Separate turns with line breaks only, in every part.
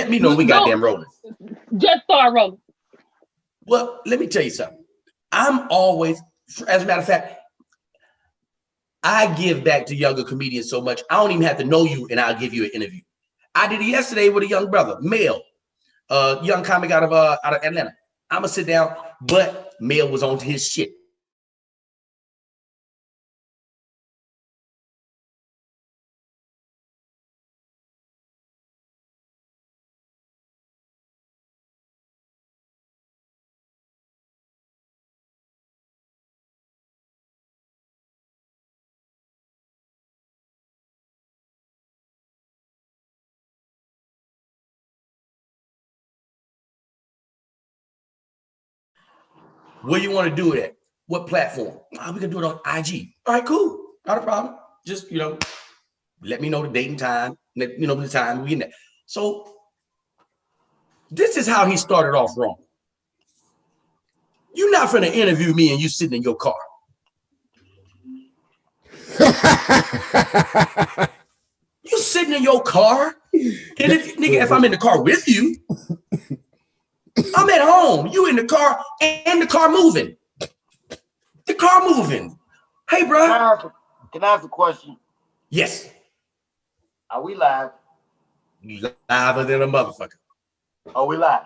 let me know we goddamn rolling.
Just start rolling.
Well, let me tell you something. I'm always, as a matter of fact, I give back to younger comedians so much. I don't even have to know you, and I'll give you an interview. I did it yesterday with a young brother, male, young comic out of Atlanta. I'm gonna sit down, but Mel was on his shit. Where you want to do it at? What platform? Oh, we can do it on IG. All right, cool. Not a problem. Just, let me know the date and time. The time we in there. So this is how he started off wrong. You're not finna interview me and you sitting in your car. You sitting in your car? And if I'm in the car with you, I'm at home. You in the car and the car moving. The car moving. Hey, bro.
Can I ask a question?
Yes.
Are we live?
Liver than a motherfucker.
Are we live?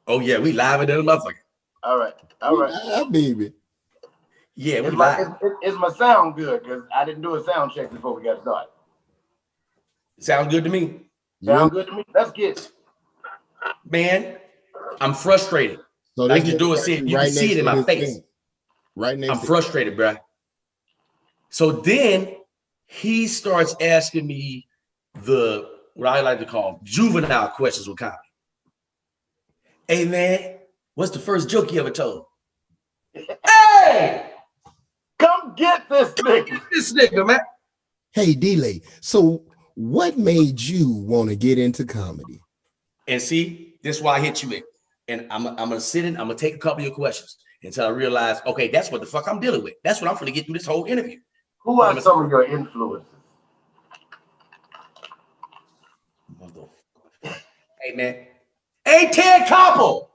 Oh, yeah, we liver than a motherfucker.
All right.
Yeah, baby.
Yeah, we live.
Is my sound good? Because I didn't do a sound check before we got started.
Sound good to me.
Sound good to me? Let's get it.
Man, I'm frustrated. So like you do it, see it. You can see it in my face.
Right next.
I'm frustrated, bro. So then he starts asking me what I like to call juvenile questions with comedy. Hey man, what's the first joke you ever told? Hey!
Come get this nigga.
Get this nigga, man.
Hey, D-Lay, so what made you want to get into comedy?
And see, this is why I hit you in. And I'm gonna sit in, I'm gonna take a couple of your questions until I realize, okay, that's what the fuck I'm dealing with. That's what I'm gonna get through this whole interview.
Who are some of your influences?
Hey man. Hey, Ted Koppel.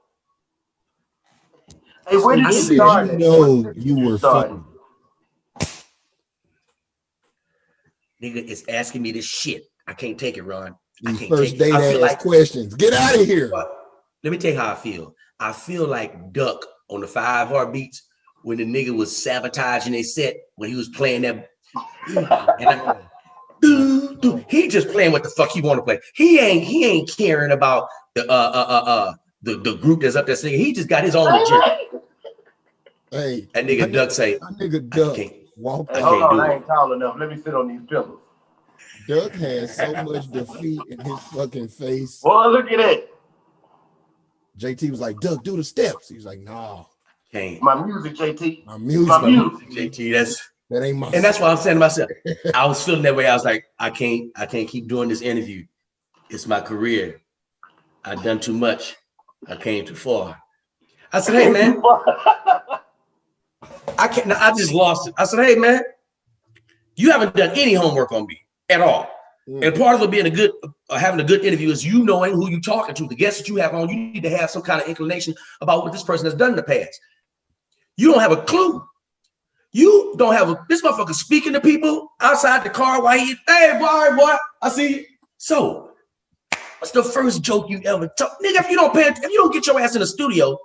Hey, where did you start?
You were fucking.
Nigga is asking me this shit. I can't take it, Ron.
These first date ass questions. Get out of here.
Let me tell you how I feel. I feel like Duck on the 5 Heartbeats when the nigga was sabotaging their set when he was playing that. He just playing what the fuck he want to play. He ain't caring about the group that's up there singing. He just got his own agenda.
Hey,
that nigga Duck say,
nigga Duck
walk. Hey, hold on, I ain't tall enough. Let me sit on these pillows.
Duck has so much defeat in his fucking face.
Well, look at it.
JT was like, Duck, do the steps. He was like, nah.
Can't.
My music, JT.
My music,
JT. That ain't my. And that's why I'm saying to myself. I was feeling that way. I was like, I can't keep doing this interview. It's my career. I've done too much. I came too far. I said, hey man. I can't. I just lost it. I said, hey man, you haven't done any homework on me at all. And part of it being having a good interview is you knowing who you're talking to. The guests that you have on, you need to have some kind of inclination about what this person has done in the past. You don't have a clue. You don't have this motherfucker speaking to people outside the car while he, hey boy, I see you. So, what's the first joke you ever told? Nigga, if you don't get your ass in the studio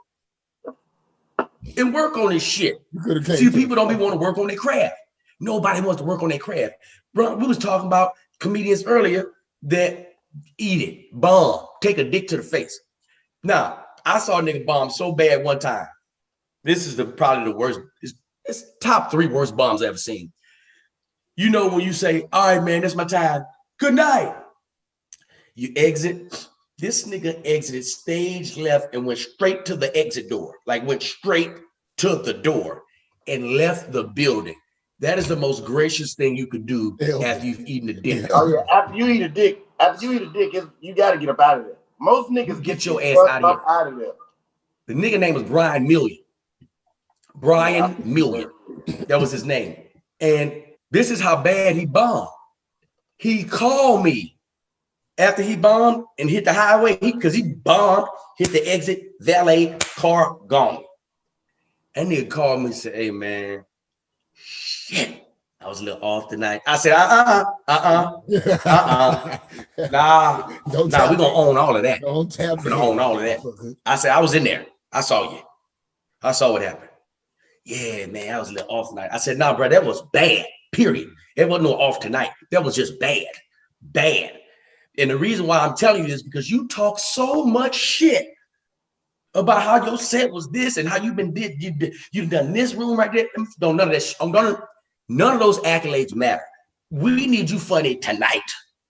and work on this shit. See, people don't want to work on their craft. Nobody wants to work on their craft. Bro, we was talking about comedians earlier that eat it, bomb, take a dick to the face. Now, I saw a nigga bomb so bad one time. This is probably the worst. It's top 3 worst bombs I've ever seen. You know when you say, all right, man, that's my time. Good night. You exit. This nigga exited stage left and went straight to the exit door. Like went straight to the door and left the building. That is the most gracious thing you could do after you've eaten a dick.
Oh yeah, after you eat a dick, you gotta get up out of there. Most niggas
get your ass out of there. The nigga name was Brian Million. Brian Million. That was his name. And this is how bad he bombed. He called me after he bombed and hit the highway, because he bombed, hit the exit, valet, car gone. That nigga called me and said, hey, man, shit, I was a little off tonight. I said, nah, we gonna own all of that.
Don't tap
We're gonna own all of that. I said, I was in there. I saw you. I saw what happened. Yeah, man, I was a little off tonight. I said, nah, bro, that was bad, period. It wasn't no off tonight. That was just bad, bad. And the reason why I'm telling you this, because you talk so much shit about how your set was this and how you've done this room right there. None of that. None of those accolades matter. We need you funny tonight.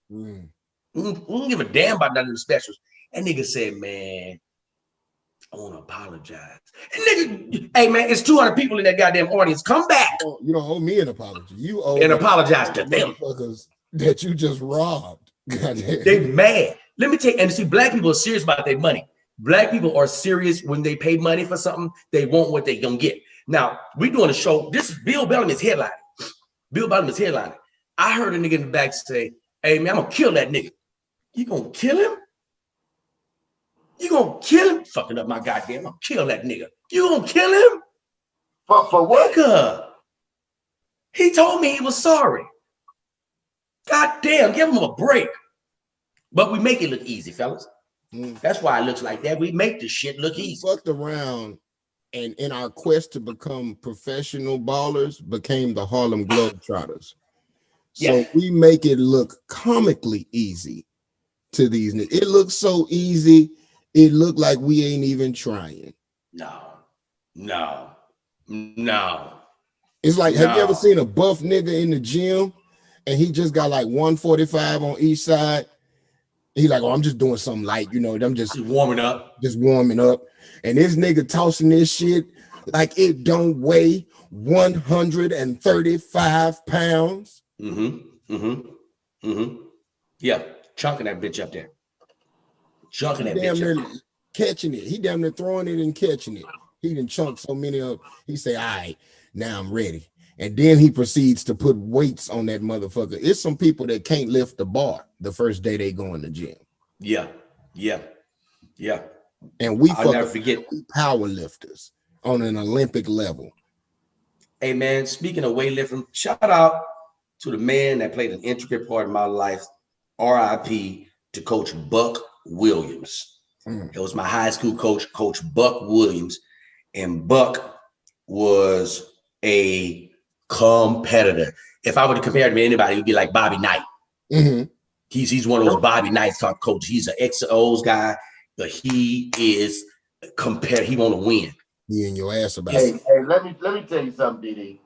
We don't give a damn about none of the specials. And nigga said, man, I want to apologize. And nigga, hey man, it's 200 people in that goddamn audience. Come back.
You don't owe me an apology. You owe
and apologize to them
that you just robbed.
They mad. Let me tell you, and see, black people are serious about their money. Black people are serious when they pay money for something, they want what they gonna get. Now, we doing a show. This is Bill Bellamy is headlining. Bill Bellamy is headlining. I heard a nigga in the back say, hey man, I'm gonna kill that nigga. You gonna kill him? You gonna kill him? Fucking up my goddamn, I'm gonna kill that nigga. You gonna kill him?
For what?
Nigga. He told me he was sorry. God damn, give him a break. But we make it look easy, fellas. That's why it looks like that. We make the shit look easy.
Fucked around, and in our quest to become professional ballers, became the Harlem Globetrotters. So we make it look comically easy to these niggas. It looks so easy, it look like we ain't even trying. No. It's like, have you ever seen a buff nigga in the gym and he just got like 145 on each side? He like, oh, I'm just doing something light, you know, I'm just
warming up.
And this nigga tossing this shit like it don't weigh 135 pounds.
Yeah, chunking that bitch up there. Chunking that
damn
bitch
near
up.
Catching it. He damn near throwing it and catching it. He done chunked so many of. He say, all right, now I'm ready. And then he proceeds to put weights on that motherfucker. It's some people that can't lift the bar the first day they go in the gym.
Yeah.
And we
I'll never forget
power lifters on an Olympic level.
Hey man, speaking of weightlifting, shout out to the man that played an intricate part in my life, RIP to Coach Buck Williams. It was my high school coach, Coach Buck Williams. And Buck was a competitor. If I were to compare him to anybody, he'd be like Bobby Knight. He's one of those Bobby Knights type coaches. He's an X-O's guy, but he is compared. He want to win.
He in your ass about
Hey,
it.
let me tell you something, DD.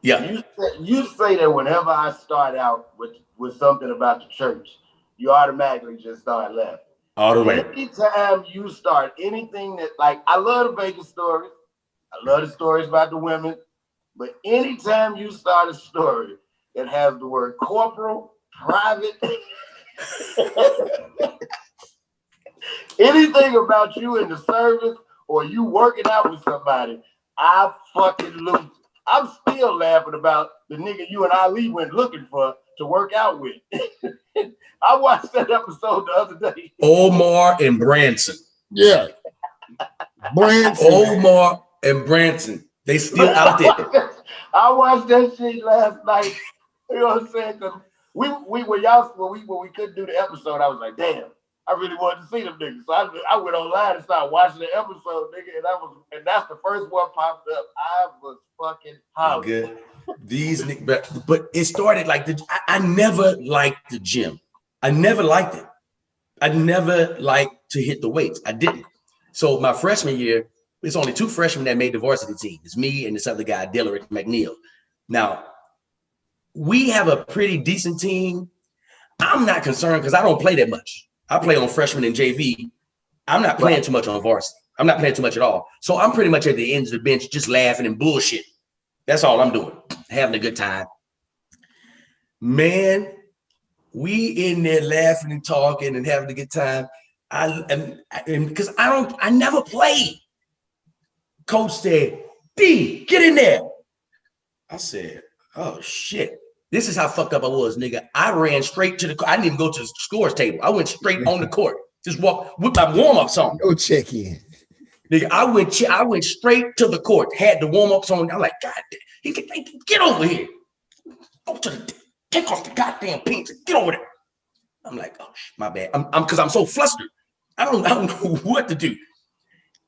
Yeah.
You say that whenever I start out with something about the church, you automatically just start laughing.
All the way.
Anytime you start anything that, like, I love the Vegas stories. I love the stories about the women. But anytime you start a story that has the word corporal, private, anything about you in the service or you working out with somebody, I fucking lose. I'm still laughing about the nigga you and Ali went looking for to work out with. I watched that episode the other day.
Omar and Branson.
Yeah. Branson.
Omar and Branson. They still out there.
I watched that shit last night. You know what I'm saying? Because when we couldn't do the episode, I was like, damn, I really wanted to see them niggas. So I went online and started watching the episode, nigga, and that's the first one popped up. I was fucking hollering.
Good. These niggas, but it started like I never liked the gym. I never liked it. I never liked to hit the weights. I didn't. So my freshman year, it's only 2 freshmen that made the varsity team. It's me and this other guy, Dillard McNeil. Now, we have a pretty decent team. I'm not concerned because I don't play that much. I play on freshman and JV. I'm not playing too much on varsity. I'm not playing too much at all. So I'm pretty much at the ends of the bench just laughing and bullshit. That's all I'm doing, having a good time. Man, we in there laughing and talking and having a good time. Because I never played. Coach said, D, get in there. I said, oh shit. This is how fucked up I was, nigga. I ran straight to the court. I didn't even go to the scores table. I went straight on the court. Just walk with my warm-ups on.
No check-in.
Nigga, I went straight to the court. Had the warm-ups on. I'm like, God damn, he can get over here. Go to the take off the goddamn pants and get over there. I'm like, oh my bad. I'm because I'm so flustered. I don't know what to do.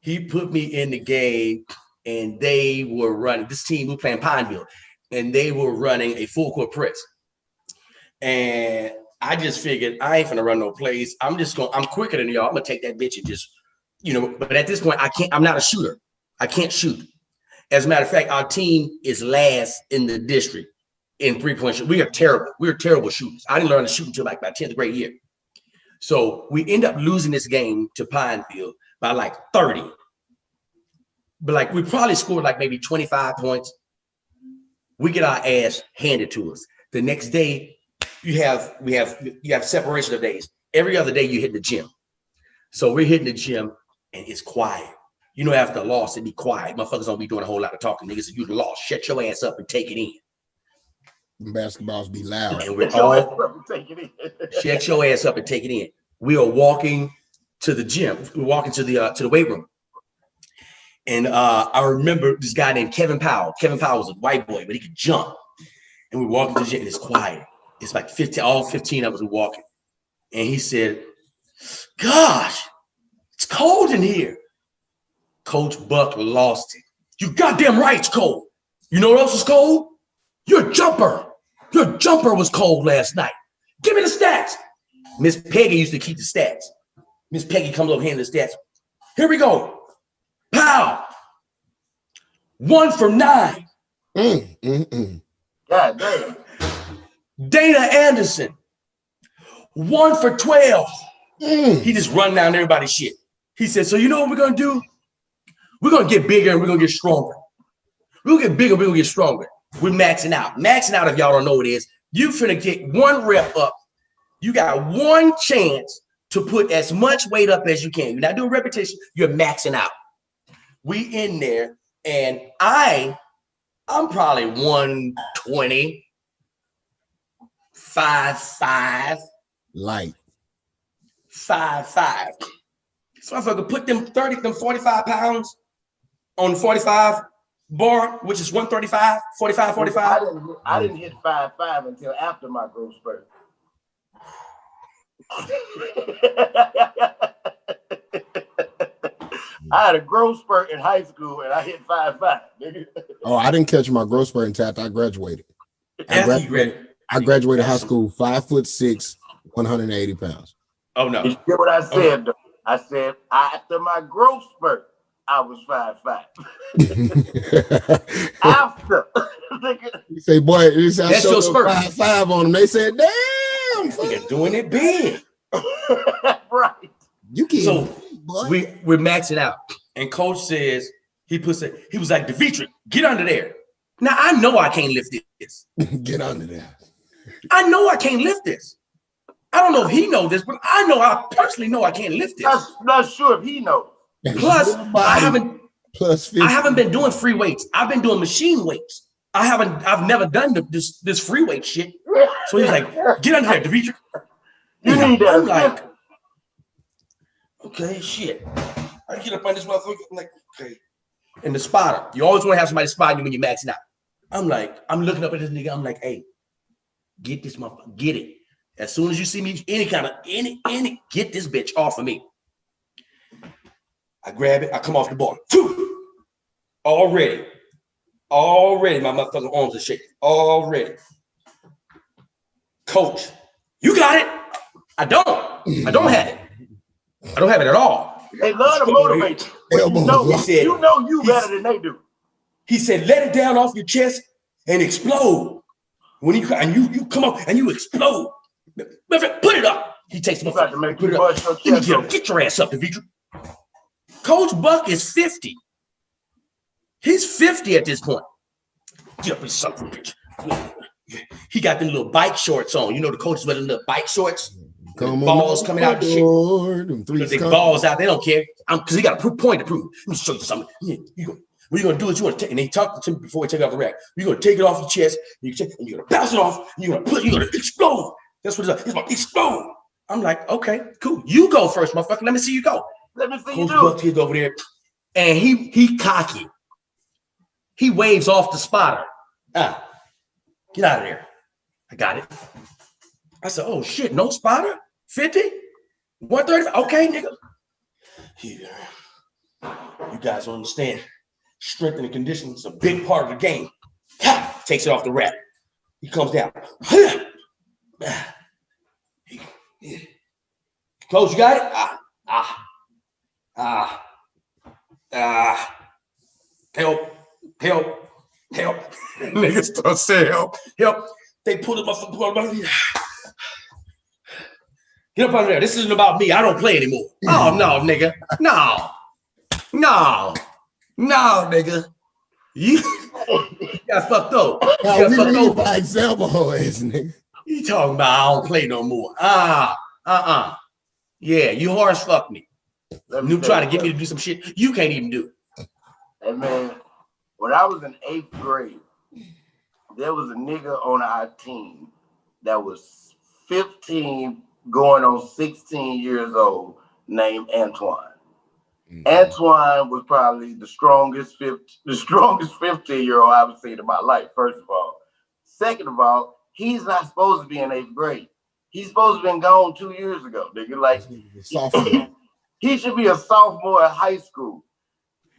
He put me in the game, and they were running this team. We were playing Pineville, and they were running a full court press. And I just figured I ain't gonna run no plays. I'm quicker than y'all. I'm gonna take that bitch and just, but at this point, I'm not a shooter. I can't shoot. As a matter of fact, our team is last in the district in 3-point shoot. We are terrible. We're terrible shooters. I didn't learn to shoot until like my 10th grade year. So we end up losing this game to Pineville by like 30. But like we probably scored like maybe 25 points. We get our ass handed to us. The next day, you have separation of days. Every other day you hit the gym. So we're hitting the gym and it's quiet. After a loss, it'd be quiet. Motherfuckers don't be doing a whole lot of talking. Niggas, if you lost, shut your ass up and take it in.
Basketballs be loud.
And we're all shut your ass up and take it in. We are walking to the gym. We're walking to the weight room. And I remember this guy named Kevin Powell. Kevin Powell was a white boy, but he could jump. And we're walking to the gym and it's quiet. It's like 15, all 15 of us were walking. And he said, gosh, it's cold in here. Coach Buck lost it. You goddamn right it's cold. You know what else was cold? Your jumper. Your jumper was cold last night. Give me the stats. Miss Peggy used to keep the stats. Miss Peggy comes over here and the stats. Here we go. Pow. 1 for 9.
God damn.
Dana Anderson. 1 for 12. He just run down everybody's shit. He said, so you know what we're going to do? We're going to get bigger and we're going to get stronger. We'll get bigger, we're going to get stronger. We're maxing out. Maxing out, if y'all don't know what it is, you finna get 1 rep up. You got 1 chance to put as much weight up as you can. You're not doing repetition, you're maxing out. We in there, and I'm probably 120, 5'5".
Light.
5'5". So if I could put them 45 pounds on the 45 bar, which is 135, 45.
I didn't hit 5'5" until after my growth spurt. I had a growth spurt in high school and I hit 5'5".
Oh, I didn't catch my growth spurt until after I graduated. I graduated high school 5'6", 180 pounds.
Oh no!
You hear what I said? Though? I said after my growth spurt, I was 5'5". After
you say, boy,
that's your spurt.
5'5" on them. They said, damn,
you're doing it big.
Right.
You can't.
So we're maxing out, and coach says he was like, Devitri, get under there. Now I know I can't lift this.
Get under there.
I know I can't lift this. I don't know if he knows this, but I personally know I can't lift this.
I'm not sure if he knows.
Plus, I haven't been doing free weights. I've been doing machine weights. I've never done this free weight shit. So he's like, get under there, Devitri.
You need that.
I'm like, okay, shit. I get up on this motherfucker. I'm like, okay. And the spotter, you always want to have somebody spotting you when you're maxing out. I'm looking up at this nigga. I'm like, hey, get this motherfucker, get it. As soon as you see me, any get this bitch off of me. I grab it, I come off the bar. Already, my motherfucking arms are shaking. Already. Coach, you got it. I don't have it. I don't have it at all.
They love to motivate you. You know you better than they do.
He said, let it down off your chest and explode. When you come up and you explode. Put it up. He takes my phone. Put it up. Get your ass up, Devitri. Coach Buck is 50. He's 50 at this point. Get up, son of a bitch. He got them little bike shorts on. You know the coaches wear the little bike shorts. Balls coming out. The balls out. They don't care. Because he got a point to prove. Let me show you something. You go. What you're gonna do is you want to take, and they talked to me before we take it off the rack. You're gonna take it off your chest, and you're gonna bounce it off, and you're gonna explode. That's what it's about. Explode. I'm like, okay, cool. You go first, motherfucker. Let me see you go.
Let me see
Coach
you do
Buck kid over there, and he cocky. He waves off the spotter. Get out of there. I got it. I said, oh shit, no spotter? 50? 135? Okay, nigga. You guys don't understand. Strength and conditioning is a big part of the game. Takes it off the rack. He comes down. Coach, you got it? Help. Niggas start saying help. They pull him up. Get up out of there. This isn't about me. I don't play anymore. Oh, no, nigga. No, nigga. You got fucked up.
By example, ass nigga.
You talking about I don't play no more. Yeah, you hard as fuck me. You trying to get me to do some shit you can't even do.
Hey man, when I was in 8th grade, there was a nigga on our team that was 15 going on 16 years old named Antoine. Antoine was probably the strongest 15-year-old I've ever seen in my life, first of all. Second of all, he's not supposed to be in 8th grade. He's supposed to have been gone 2 years ago, nigga. Like, he should be a sophomore in high school.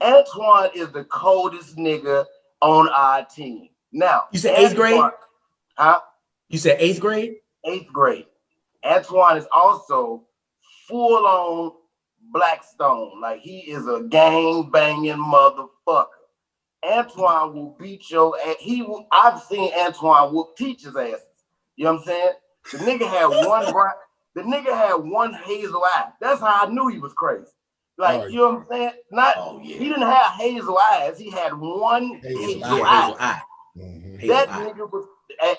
Antoine is the coldest nigga on our team. Now,
you said 8th grade?
Huh?
You said 8th grade?
8th grade. Antoine is also full-on Blackstone. Like, he is a gang-banging motherfucker. Antoine will beat your ass. I've seen Antoine whoop teachers' asses. You know what I'm saying? The nigga had one hazel eye. That's how I knew he was crazy. Like, you know what I'm saying? He didn't have hazel eyes. He had one hazel eye. That nigga was,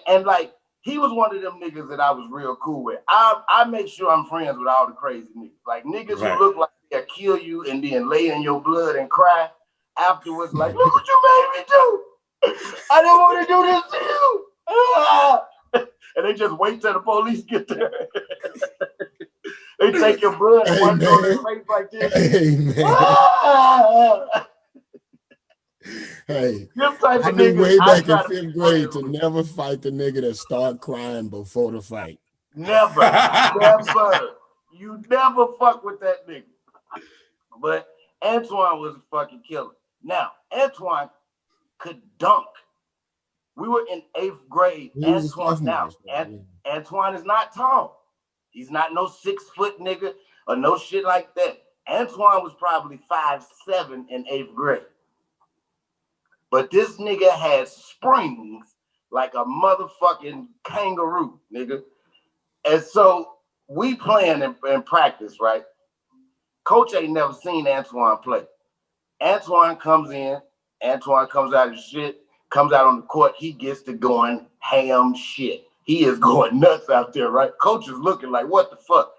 and like, he was one of them niggas that I was real cool with. I make sure I'm friends with all the crazy niggas. Like, niggas who look like they'll kill you and then lay in your blood and cry afterwards, like, look what you made me do. I didn't want to do this to you. And they just wait till the police get there. They take your blood and one on their face like this.
Hey, I knew way back in 5th grade to never fight the nigga that start crying before the fight.
Never. You never fuck with that nigga. But Antoine was a fucking killer. Now, Antoine could dunk. We were in 8th grade. Antoine is not tall. He's not no 6-foot nigga or no shit like that. Antoine was probably 5'7" in 8th grade. But this nigga had springs like a motherfucking kangaroo, nigga. And so we playing in practice, right? Coach ain't never seen Antoine play. Antoine comes out of shit, comes out on the court, he gets to going ham shit. He is going nuts out there, right? Coach is looking like, what the fuck?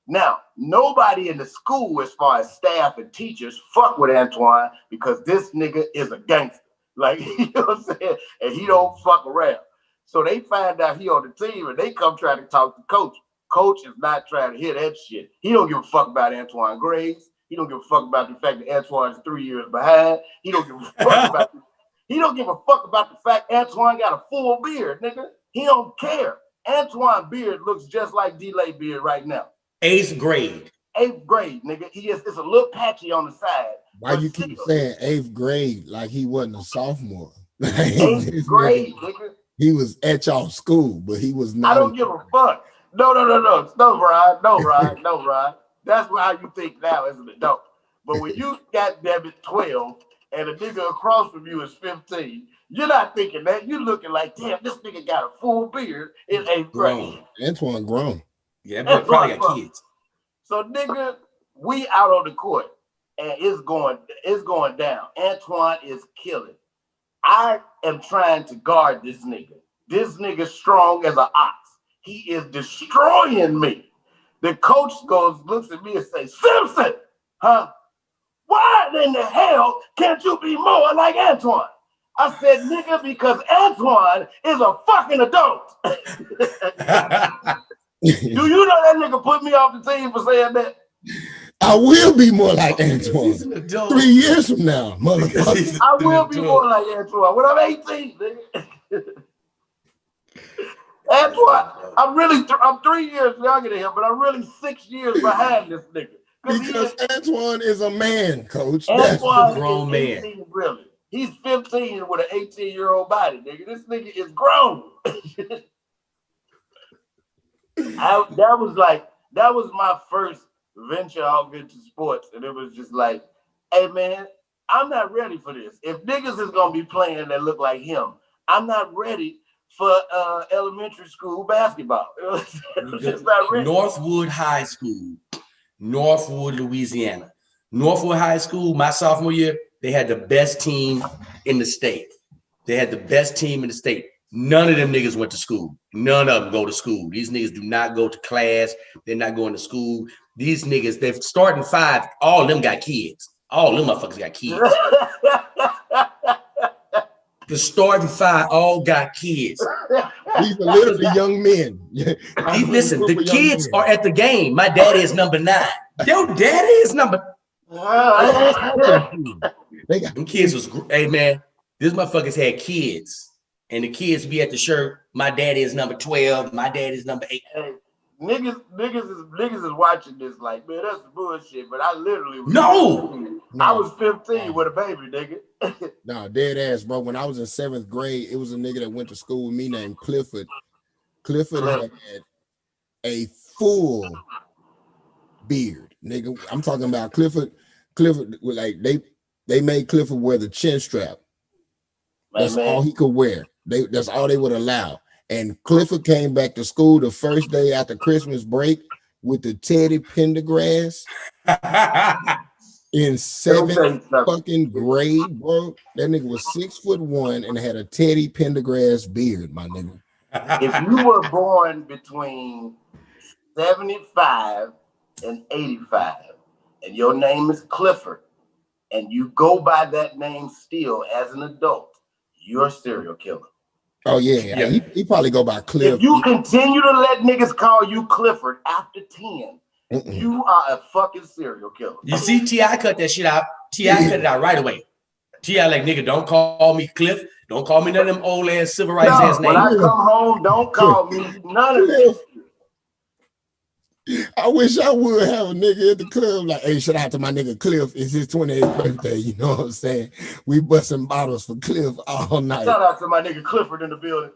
Now, nobody in the school, as far as staff and teachers, fuck with Antoine because this nigga is a gangster. Like, you know what I'm saying? And he don't fuck around. So they find out he on the team and they come try to talk to coach. Coach is not trying to hear that shit. He don't give a fuck about Antoine grades. He don't give a fuck about the fact that Antoine is 3 years behind. He don't give a fuck about the fact Antoine got a full beard, nigga. He don't care. Antoine beard looks just like D-Lay beard right now.
8th grade.
8th grade, nigga. It's a little patchy on the side.
Why you keep saying 8th grade like he wasn't a sophomore?
8th grade, nigga.
He was at y'all school, but he was not.
I don't give a fuck. No, Rod. No, Rod. That's how you think now as an adult. But when you got damn it 12 and a nigga across from you is 15, you're not thinking that. You're looking like, damn, this nigga got a full beard in 8th grade.
Antoine grown.
Yeah, that boy probably got kids.
So, nigga, we out on the court and it's going down. Antoine is killing. I am trying to guard this nigga. This nigga strong as an ox. He is destroying me. The coach looks at me and says, Simpson, huh? why in the hell can't you be more like Antoine? I said, nigga, because Antoine is a fucking adult. Do you know that nigga put me off the team for saying that?
I will be more like Antoine 3 years from now, motherfucker.
I will be more like Antoine when I'm 18, nigga. Antoine, I'm 3 years younger than him, but I'm really 6 years behind this nigga.
Because Antoine is a man, coach.
Antoine
is a grown man.
18, really. He's 15 with an 18-year-old body, nigga. This nigga is grown. That was my first venture out into sports, and it was just like, hey man, I'm not ready for this. If niggas is gonna be playing that look like him, I'm not ready for elementary school basketball. Just not ready.
Northwood High School, Northwood, Louisiana. Northwood High School, my sophomore year, they had the best team in the state. They had the best team in the state. None of them niggas went to school. None of them go to school. These niggas do not go to class. They're not going to school. These niggas, they're starting five. All of them got kids. All of them motherfuckers got kids. The starting five all got kids.
These are literally young men.
Listen, the kids are at the game. My daddy is number 9. Your daddy is number. Them kids was, hey man, these motherfuckers had kids. And the kids be at the shirt. My daddy is number 12. My daddy is number 8.
Hey, niggas is watching this like, man, that's bullshit. But I literally was I was 15 with a baby, nigga.
No, dead ass, bro. When I was in 7th grade, it was a nigga that went to school with me named Clifford. Clifford had a full beard, nigga. I'm talking about Clifford. Clifford, like they made Clifford wear the chin strap. That's all he could wear. That's all they would allow. And Clifford came back to school the first day after Christmas break with the Teddy Pendergrass in 7th fucking grade, bro. That nigga was 6'1" and had a Teddy Pendergrass beard, my nigga.
If you were born between 75 and 85, and your name is Clifford, and you go by that name still as an adult, you're a serial killer.
Oh yeah. He probably go by Cliff.
If you continue to let niggas call you Clifford after 10, you are a fucking serial killer.
You see, T.I. cut that shit out. T.I. cut it out right away. T.I. like, nigga, don't call me Cliff. Don't call me none of them old ass civil rights ass names.
When I come home, don't call me none of this.
I wish I would have a nigga at the club like, hey, shout out to my nigga Cliff. It's his 28th birthday. You know what I'm saying? We busting bottles for Cliff all night.
Shout out to my nigga Clifford in the building.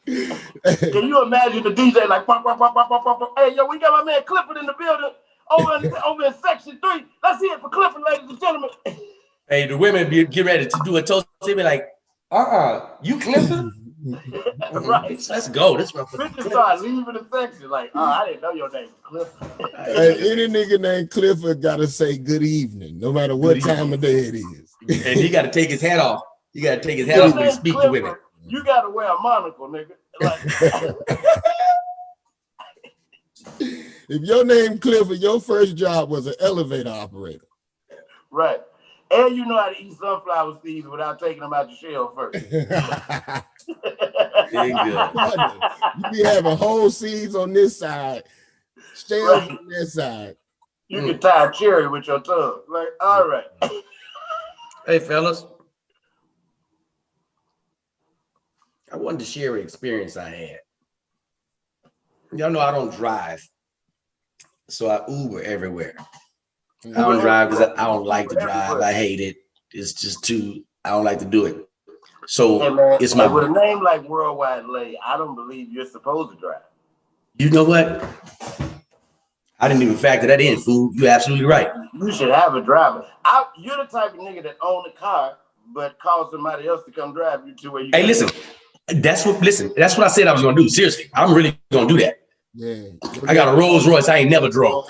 Can you imagine the DJ like, pop, pop, pop, pop, pop, pop. Hey, yo, we got my man Clifford in the building over in section 3. Let's hear it for Clifford, ladies and gentlemen.
Hey, the women get ready to do a toast. They be like, you Clifford?
Right.
Let's go. This
bitches start leaving the section like, I didn't know your name was Clifford.
Hey, any nigga named Clifford gotta say good evening, no matter what time of day it is.
And he gotta take his hat off. You gotta take his hat off when he speak to women.
You gotta wear a monocle, nigga. Like,
if your name Clifford, your first job was an elevator operator.
Right. And you know how to eat sunflower seeds without taking them out the shell first.
You be having whole seeds on this side, shells on this side.
You can tie a cherry with your tongue. Like, all right.
Hey, fellas. I wanted to share an experience I had. Y'all know I don't drive, so I Uber everywhere. I don't drive because I don't like to drive. I hate it. It's just I don't like to do it. So
hey man,
it's my.
With a name like Worldwide Lay, I don't believe you're supposed to drive.
You know what? I didn't even factor that in, fool. You're absolutely right.
You should have a driver. You're the type of nigga that own a car, but call somebody else to come drive you to where you.
Hey, listen. That's what I said I was gonna do. Seriously, I'm really gonna do that.
Yeah,
I got a Rolls Royce I ain't never drove.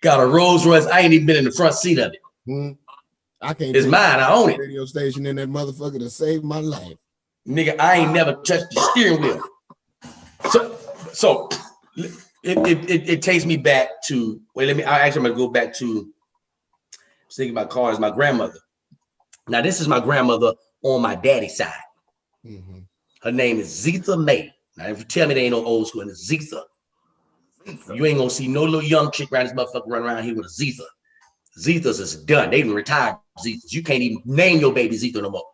Got a Rolls Royce I ain't even been in the front seat of it.
I can't.
It's mine. I own it.
Radio station in that motherfucker to save my life.
Nigga, I ain't never touched the steering wheel. So It takes me back to, I'm gonna go back to, I was thinking about cars, my grandmother. Now, this is my grandmother on my daddy's side. Mm-hmm. Her name is Zetha May. Now, if you tell me they ain't no old school, it's Zetha. You ain't gonna see no little young chick around this motherfucker running around here with a Zetha. Zethas is done. They even retired Zethas. You can't even name your baby Zetha no more.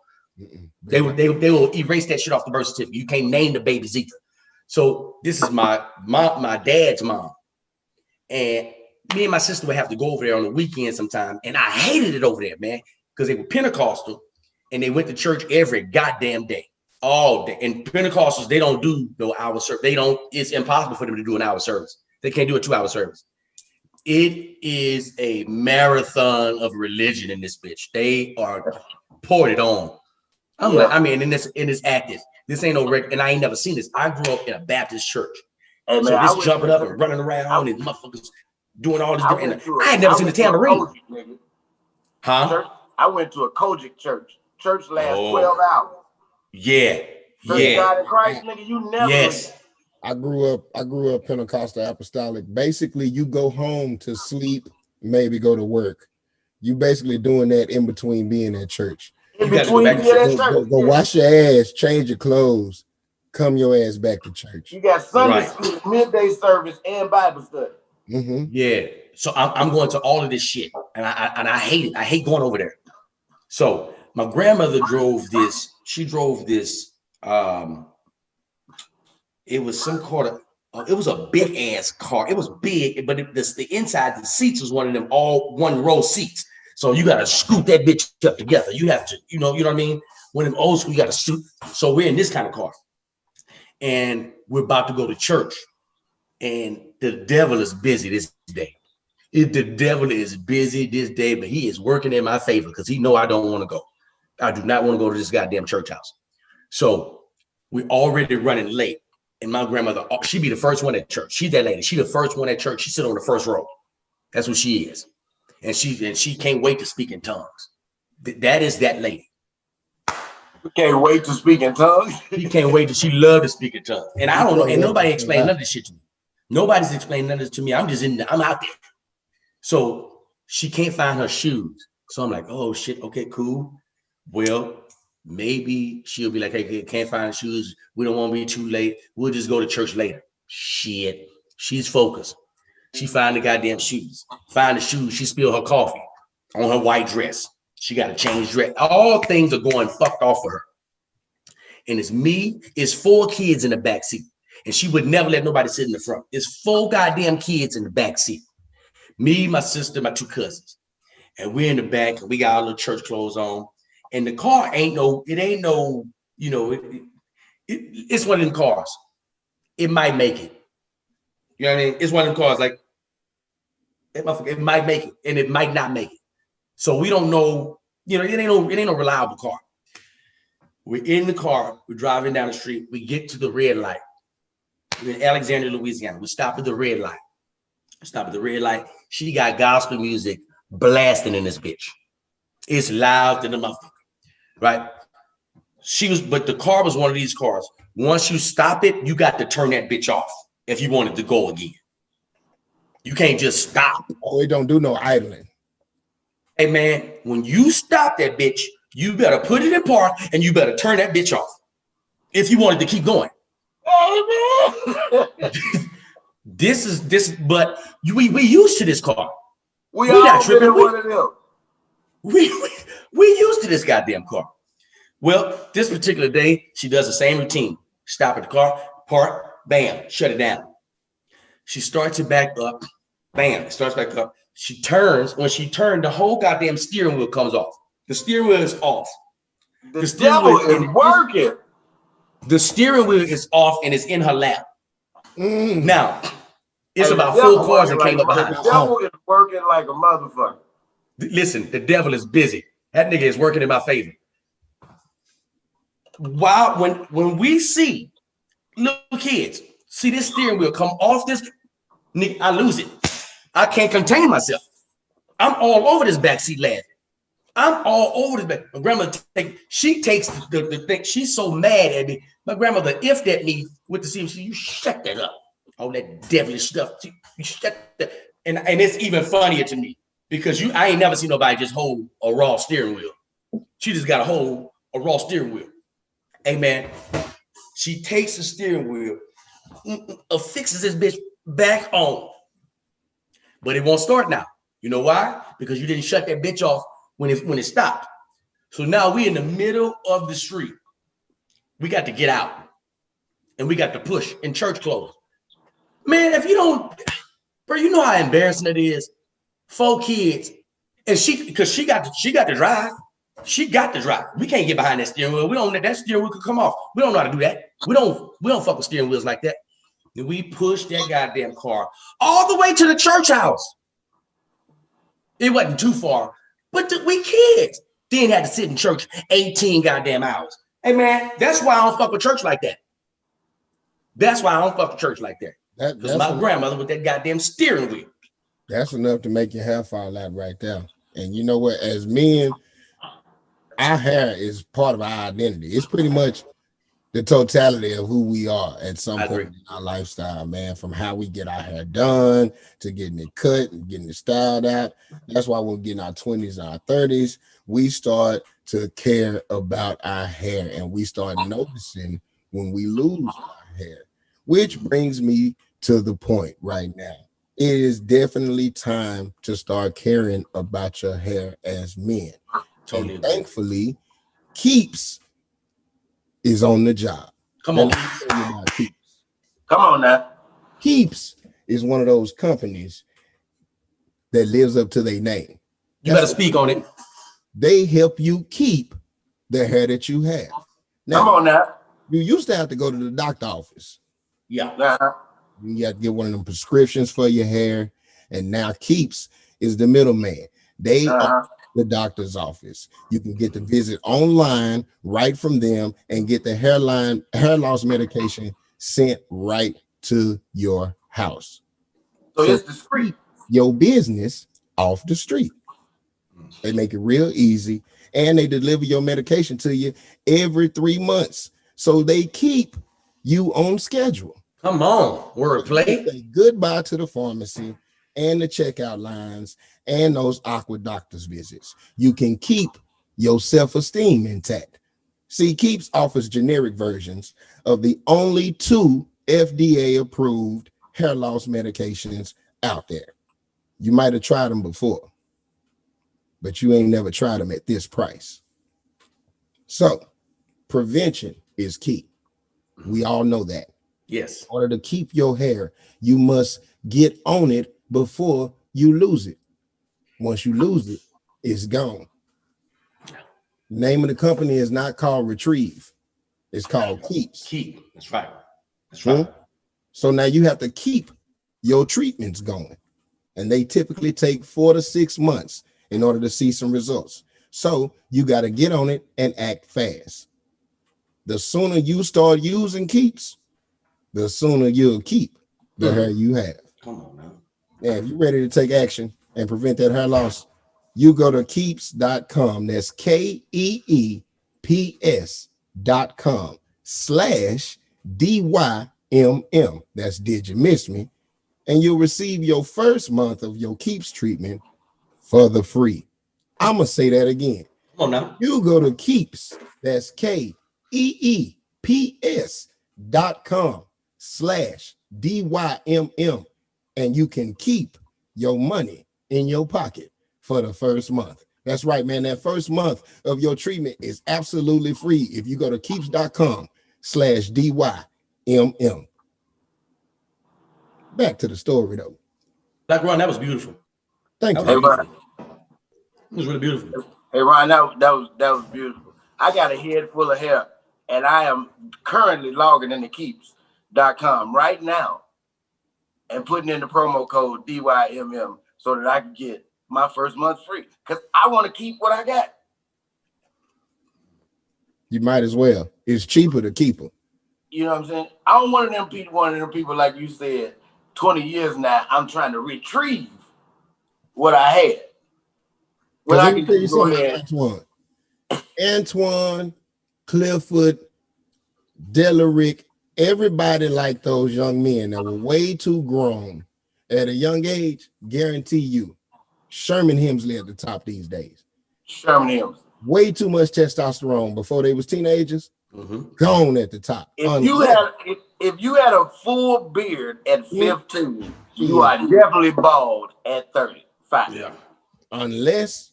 They will erase that shit off the birth certificate. You can't name the baby Zetha. So this is my dad's mom. And me and my sister would have to go over there on the weekend sometime. And I hated it over there, man, because they were Pentecostal and they went to church every goddamn day, all day. And Pentecostals, they don't do no hour service. It's impossible for them to do an hour service. They can't do a 2-hour service. It is a marathon of religion in this bitch. They are poured it on. And it's active. This ain't no record, and I ain't never seen this. I grew up in a Baptist church. Hey, man, so this jumping up and running around and motherfuckers doing all this. I ain't never seen the tambourine. Huh?
I went to a Kojic church. Church lasts 12 hours.
Yeah.
God in Christ, nigga, you never.
Yes.
I grew up Pentecostal apostolic. Basically, you go home to sleep, maybe go to work. You basically doing that in between being at church.
You got to go back to church.
Go wash your ass, change your clothes, come your ass back to church.
You got Sunday school, midday service, and Bible study.
Mm-hmm.
Yeah. So I'm going to all of this shit, and I hate it. I hate going over there. So my grandmother drove this. She drove this. It was some kind of. It was a big ass car. It was big, but the inside, the seats was one of them all one row seats. So you got to scoop that bitch up together. You have to, you know what I mean? When in old school, you got to shoot. So we're in this kind of car, and we're about to go to church, and the devil is busy this day. The devil is busy this day, but he is working in my favor because he know I don't want to go. I do not want to go to this goddamn church house. So we're already running late. And my grandmother, she be the first one at church. She's that lady. She the first one at church. She sit on the first row. That's what she is. And she can't wait to speak in tongues. That is that lady.
You can't wait to speak in tongues.
She can't wait to. She love to speak in tongues. And I don't know. And nobody explained none of this shit to me. Nobody's explained none of this to me. I'm just I'm out there. So she can't find her shoes. So I'm like, oh shit. Okay, cool. Well, maybe she'll be like, hey, can't find the shoes. We don't want to be too late. We'll just go to church later. Shit. She's focused. She find the goddamn shoes. Find the shoes. She spilled her coffee on her white dress. She got to change dress. All things are going fucked off for her. And it's me. It's 4 kids in the back seat. And she would never let nobody sit in the front. It's 4 goddamn kids in the back seat. Me, my sister, my 2 cousins. And we're in the back. And we got our little church clothes on. And the car it's one of them cars. It might make it. You know what I mean? It's one of them cars like, it might make it and it might not make it. So we don't know, it ain't no reliable car. We're in the car, we're driving down the street, we get to the red light. We're in Alexandria, Louisiana. We stop at the red light. She got gospel music blasting in this bitch. It's loud than the motherfucker. Right? But the car was one of these cars. Once you stop it, you got to turn that bitch off if you wanted to go again. You can't just stop.
Oh, it don't do no idling.
Hey man, when you stop that bitch, you better put it in park and you better turn that bitch off if you wanted to keep going.
Oh man.
But we used to this car.
We not tripping. One of them.
We used to this goddamn car. Well, this particular day, she does the same routine. Stop at the car, park, bam, shut it down. She starts it back up, bam, it starts back up. She turns. When she turned, the whole goddamn steering wheel comes off. The steering wheel is off.
The steering wheel is working.
The steering wheel is off and it's in her lap. Now, it's about 4 cars that came up behind her.
The devil is working like a motherfucker.
Listen, the devil is busy. That nigga is working in my favor. When we see little kids see this steering wheel come off this, nigga, I lose it. I can't contain myself. I'm all over this backseat laughing. I'm all over this back. My grandmother she takes the thing. She's so mad at me. My grandmother, if that me with the scene, you shut that up. All that devilish stuff. You shut the, and it's even funnier to me because I ain't never seen nobody just hold a raw steering wheel. She just got to hold a raw steering wheel. Hey man, she takes the steering wheel, fixes this bitch back on, but it won't start now. You know why? Because you didn't shut that bitch off when it stopped. So now we in the middle of the street. We got to get out, and we got to push in church clothes. Man, if you don't, bro, you know how embarrassing it is. 4 kids, and because she got to drive. She got to drive. We can't get behind that steering wheel. We don't. That steering wheel could come off. We don't know how to do that. We don't fuck with steering wheels like that. And we pushed that goddamn car all the way to the church house. It wasn't too far, but we kids then had to sit in church 18 goddamn hours. Hey man, that's why I don't fuck with church like that. That's why I don't fuck with church like that. Because my grandmother with that goddamn steering wheel.
That's enough to make your hair fall out right there. And you know what? As men, our hair is part of our identity. It's pretty much the totality of who we are at some point in our lifestyle, man, from how we get our hair done to getting it cut and getting it styled out. That's why when we get in our 20s and our 30s, we start to care about our hair and we start noticing when we lose our hair, which brings me to the point right now. It is definitely time to start caring about your hair as men. Totally. And thankfully, Keeps is on the job.
Come on.
Come on now.
Keeps is one of those companies that lives up to their name.
You better speak on it.
They help you keep the hair that you have. Now,
come on now.
You used to have to go to the doctor office.
Yeah.
You have to get one of them prescriptions for your hair. And now Keeps is the middleman. They are the doctor's office. You can get the visit online right from them and get the hair loss medication sent right to your house.
So it's discreet.
Your business off the street. They make it real easy and they deliver your medication to you every 3 months. So they keep you on schedule.
Come on, wordplay.
Say goodbye to the pharmacy and the checkout lines and those awkward doctor's visits. You can keep your self-esteem intact. See, Keeps offers generic versions of the only 2 FDA-approved hair loss medications out there. You might have tried them before, but you ain't never tried them at this price. So, prevention is key. We all know that.
Yes.
In order to keep your hair, you must get on it before you lose it. Once you lose it, it's gone. The name of the company is not called Retrieve. It's called Keeps.
Keep. That's right. That's right.
So now you have to keep your treatments going. And they typically take 4 to 6 months in order to see some results. So you got to get on it and act fast. The sooner you start using Keeps, the sooner you'll keep the hair you have.
Come on now.
And if you're ready to take action and prevent that hair loss, you go to keeps.com. That's KEEPS.com/DYMM. That's Did You Miss Me? And you'll receive your first month of your Keeps treatment for the free. I'm going to say that again.
Come on now.
You go to Keeps. That's KEEPS.com/DYMM. And you can keep your money in your pocket for the first month. That's right, man. That first month of your treatment is absolutely free if you go to keeps.com/DYMM. Back to the story, though.
Blaq Ron, that was beautiful.
Thank you.
Hey, Ron.
It was really beautiful.
Hey, Ron, that was beautiful. I got a head full of hair, and I am currently logging into keeps.com right now and putting in the promo code DYMM so that I can get my first month free because I want to keep what I got.
You might as well. It's cheaper to keep them.
You know what I'm saying? I don't want one of them people like you said, 20 years now, I'm trying to retrieve what I had. When I can just go ahead.
Antoine, Clifford, Delarick, everybody like those young men that were way too grown at a young age, guarantee you, Sherman Hemsley at the top these days.
Sherman Hemsley.
Way too much testosterone before they was teenagers. Gone at the top.
If you had a full beard at 15, you are definitely bald at 35.
Yeah.
Unless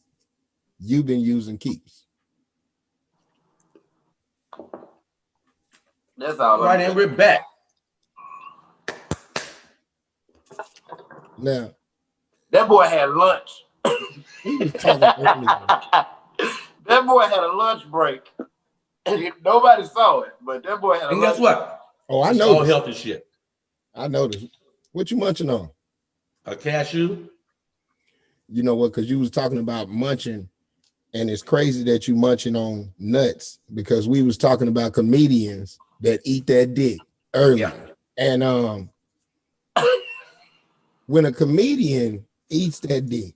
you've been using keeps.
That's all.
Right, and we're back.
Now,
that boy had lunch.
He was talking earlier.
That boy had a lunch break. Nobody saw it, but that boy had a
And
lunch
guess what?
Oh, I
It's
know.
all healthy shit.
I noticed. What you munching on?
A cashew.
You know what? Because you was talking about munching, and it's crazy that you munching on nuts because we was talking about comedians that eat that dick earlier. Yeah. And when a comedian eats that dick,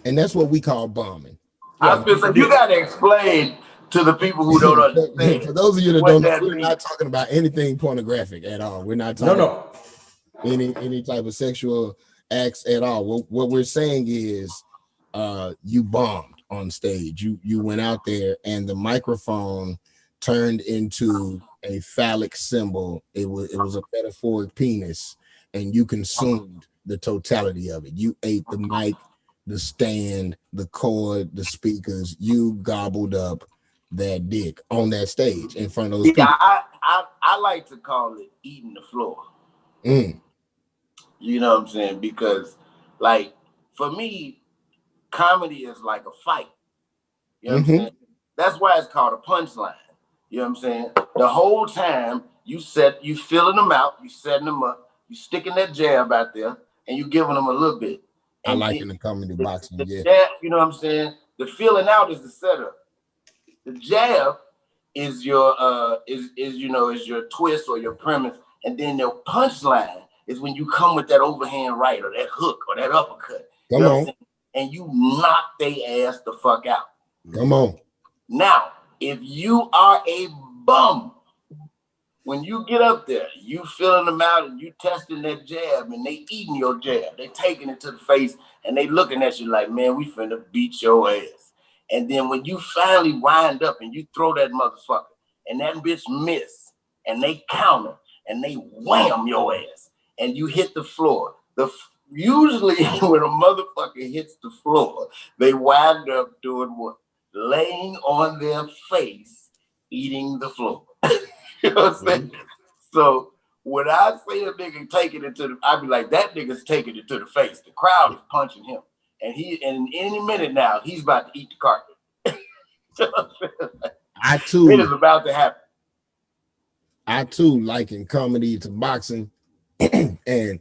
and that's what we call bombing.
You got to explain to the people who don't understand.
For those of you that don't know, we're not talking about anything pornographic at all. We're not talking about any type of sexual acts at all. What we're saying is you bombed on stage. You went out there and the microphone turned into a phallic symbol. It was a metaphoric penis, and you consumed the totality of it. You ate the mic, the stand, the cord, the speakers. You gobbled up that dick on that stage in front of those people.
I like to call it eating the floor. You know what I'm saying? Because, like, for me, comedy is like a fight. You know what I'm saying? That's why it's called a punchline. You know what I'm saying? The whole time you filling them out, you setting them up, you sticking that jab out there, and you giving them a little bit.
I like in the comedy boxing,
the jab, you know what I'm saying? The filling out is the setup. The jab is your is your twist or your premise, and then the punchline is when you come with that overhand right or that hook or that uppercut.
Come on.
And you knock their ass the fuck out.
Come on.
Now, if you are a bum, when you get up there, you filling them out and you testing that jab and they eating your jab. They taking it to the face and they looking at you like, man, we finna beat your ass. And then when you finally wind up and you throw that motherfucker and that bitch miss and they counter and they wham your ass and you hit the floor. Usually when a motherfucker hits the floor, they wind up doing what? Laying on their face, eating the floor. You know what I'm saying? So when I say a nigga taking it to the, I be like, that nigga's taking it to the face. The crowd is punching him. And any minute now, he's about to eat the carpet.
I too.
It is about to happen.
I too liken comedy to boxing. And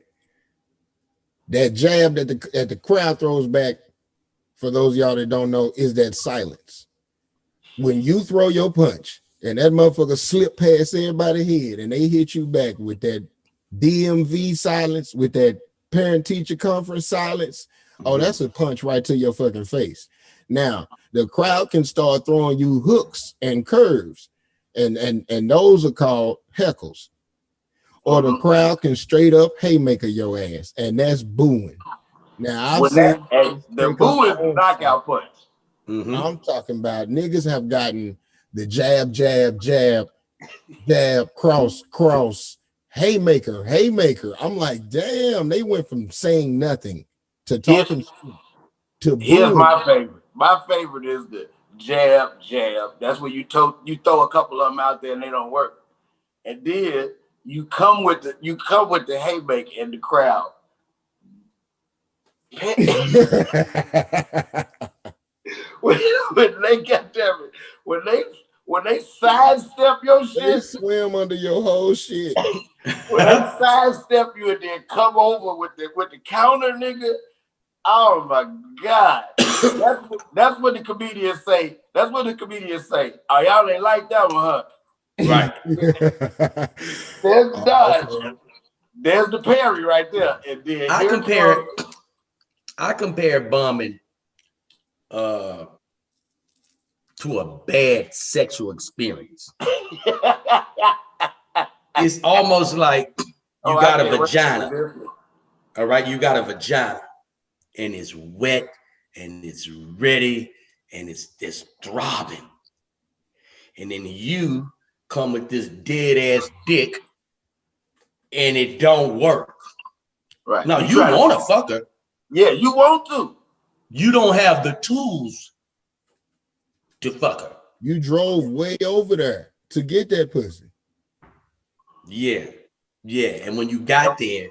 that jab that the crowd throws back, for those of y'all that don't know, is that silence. When you throw your punch and that motherfucker slip past everybody's head and they hit you back with that DMV silence, with that parent-teacher conference silence, oh, that's a punch right to your fucking face. Now, the crowd can start throwing you hooks and curves, and those are called heckles. Or the crowd can straight up haymaker your ass, and that's booing. Now,
the boo is the knockout punch.
I'm talking about niggas have gotten the jab, jab, jab, jab, cross, cross, haymaker. I'm like, damn, they went from saying nothing to talking to booing.
Here's my favorite. My favorite is the jab, jab. That's where you throw a couple of them out there and they don't work. And then you come with the haymaker in the crowd. when they sidestep your shit,
they swim under your whole shit.
When they sidestep you and then come over with the counter, nigga. Oh my God. That's what the comedians say. That's what the comedians say. Oh, y'all ain't like that one, huh?
Right.
There's the dodge. Okay. There's the parry right there. And then
I compare bombing to a bad sexual experience. It's almost like you got a vagina. All right, you got a vagina and it's wet and it's ready and it's throbbing. And then you come with this dead ass dick and it don't work.
Right.
Now you want to fuck her.
Yeah, you want to.
You don't have the tools to fuck her.
You drove way over there to get that pussy.
Yeah. And when you got there,